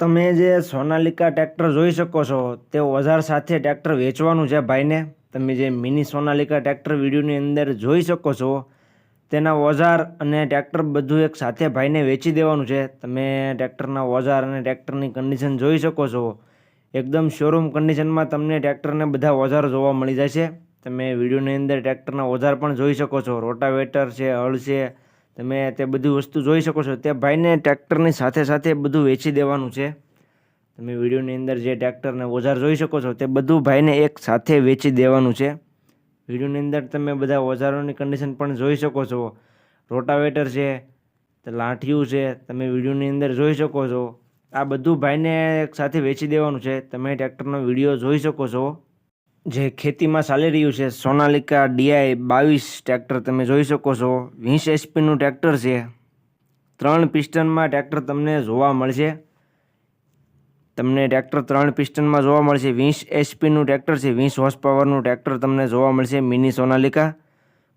તમે જે સોનાલિકા ટ્રેક્ટર જોઈ શકો છો તે ઓઝાર સાથે ટ્રેક્ટર વેચવાનું છે ભાઈને. તમે જે મિની સોનાલિકા ટ્રેક્ટર વિડીયોની અંદર જોઈ શકો છો તેના ઓઝાર અને ટ્રેક્ટર બધું એક સાથે ભાઈને વેચી દેવાનું છે. તમે ટ્રેક્ટરના ઓઝાર અને ટ્રેક્ટરની કન્ડિશન જોઈ શકો છો. એકદમ શોરૂમ કન્ડિશનમાં તમને ટ્રેક્ટરને બધા ઓઝાર જોવા મળી જાય છે. તમે વિડીયોની અંદર ટ્રેક્ટરના ઓઝાર પણ જોઈ શકો છો. રોટાવેટર છે, હળ છે, તમે તે બધી વસ્તુ જોઈ શકો છો. તે ભાઈને ટ્રેક્ટરની સાથે સાથે બધું વેચી દેવાનું છે. તમે વિડીયોની અંદર જે ટ્રેક્ટરને ઓઝાર જોઈ શકો છો તે બધું ભાઈને એક સાથે વેચી દેવાનું છે. વિડીયોની અંદર તમે બધા ઓઝારોની કન્ડિશન પણ જોઈ શકો છો. રોટાવેટર છે, લાઠિયું છે, તમે વિડીયોની અંદર જોઈ શકો છો. આ બધું ભાઈને એક સાથે વેચી દેવાનું છે. તમે ટ્રેક્ટરનો વિડીયો જોઈ શકો છો. જે ખેતીમાં ચાલી રહ્યું છે સોનાલિકા DI 22 ટ્રેક્ટર તમે જોઈ શકો છો. 20 HP ટ્રેક્ટર છે. 3 પિસ્ટનમાં ટ્રેક્ટર તમને જોવા મળશે. તમને ટ્રેક્ટર 3 પિસ્ટનમાં જોવા મળશે. 20 HP ટ્રેક્ટર છે. 20 હોર્સ પાવરનું ટ્રેક્ટર તમને જોવા મળશે મિની સોનાલિકા.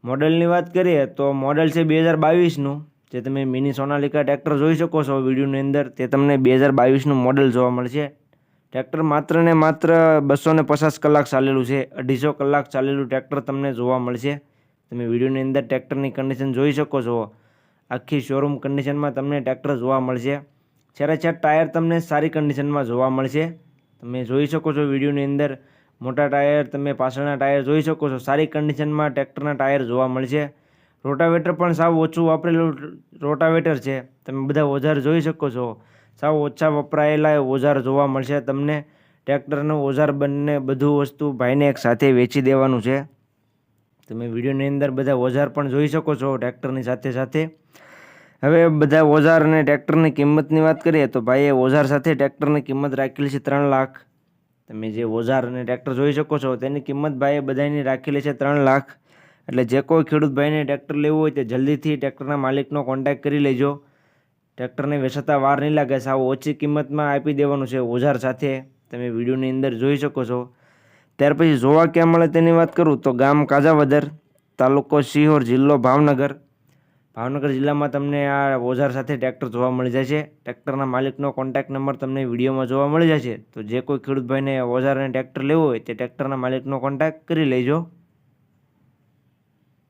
મોડલની વાત કરીએ તો મોડલ છે 2022નું. જે તમે મિની સોનાલિકા ટ્રેક્ટર જોઈ શકો છો વિડીયોની અંદર તે તમને 2022નું મોડલ જોવા મળશે. ટ્રેક્ટર માત્ર ને માત્ર 250 કલાક ચાલેલું છે. 250 કલાક ચાલેલું ટ્રેક્ટર તમને જોવા મળશે. તમે વિડીયોની અંદર ટ્રેક્ટરની કન્ડિશન જોઈ શકો છો. આખી શોરૂમ કન્ડિશનમાં તમને ટ્રેક્ટર જોવા મળશે. ચારે ચાર ટાયર તમને સારી કન્ડિશનમાં જોવા મળશે. તમે જોઈ શકો છો વિડીયોની અંદર મોટા ટાયર, તમે પાછળના ટાયર જોઈ શકો છો. સારી કન્ડિશનમાં ટ્રેક્ટરના ટાયર જોવા મળશે. રોટાવેટર પણ સાવ ઓછું વાપરેલું રોટાવેટર છે. તમે બધા ઓઝાર જોઈ શકો છો. સાવ ઓછા વપરાયેલા ઓઝાર જોવા મળશે તમને. ટ્રેક્ટરનું ઓઝાર બંને બધું વસ્તુ ભાઈને એક સાથે વેચી દેવાનું છે. તમે વિડીયોની અંદર બધા ઓઝાર પણ જોઈ શકો છો ટ્રેક્ટરની સાથે સાથે. હવે બધા ઓઝાર અને ટ્રેક્ટરની કિંમતની વાત કરીએ તો ભાઈએ ઓઝાર સાથે ટ્રેક્ટરની કિંમત રાખેલી છે 3 લાખ. તમે જે ઓઝાર અને ટ્રેક્ટર જોઈ શકો છો તેની કિંમત ભાઈએ બધાની રાખેલી છે 3 લાખ. એટલે જે કોઈ ખેડૂત ભાઈને ટ્રેક્ટર લેવું હોય તે જલ્દીથી ટ્રેક્ટરના માલિકનો કોન્ટેક્ટ કરી લેજો. ટ્રેક્ટરને વેચાતા વાર નહીં લાગે. સાવ ઓછી કિંમતમાં આપી દેવાનું છે ઓઝાર સાથે. તમે વિડીયોની અંદર જોઈ શકો છો. ત્યાર પછી જોવા ક્યાં મળે તેની વાત કરું તો ગામ કાજાવદર, તાલુકો સિહોર, જિલ્લો ભાવનગર. ભાવનગર જિલ્લામાં તમને આ ઓઝાર સાથે ટ્રેક્ટર જોવા મળી જાય છે. ટ્રેક્ટરના માલિકનો કોન્ટેક્ટ નંબર તમને વિડીયોમાં જોવા મળી જાય છે. તો જે કોઈ ખેડૂત ભાઈને ઓઝાર અને ટ્રેક્ટર લેવું હોય તે ટ્રેક્ટરના માલિકનો કોન્ટેક્ટ કરી લેજો.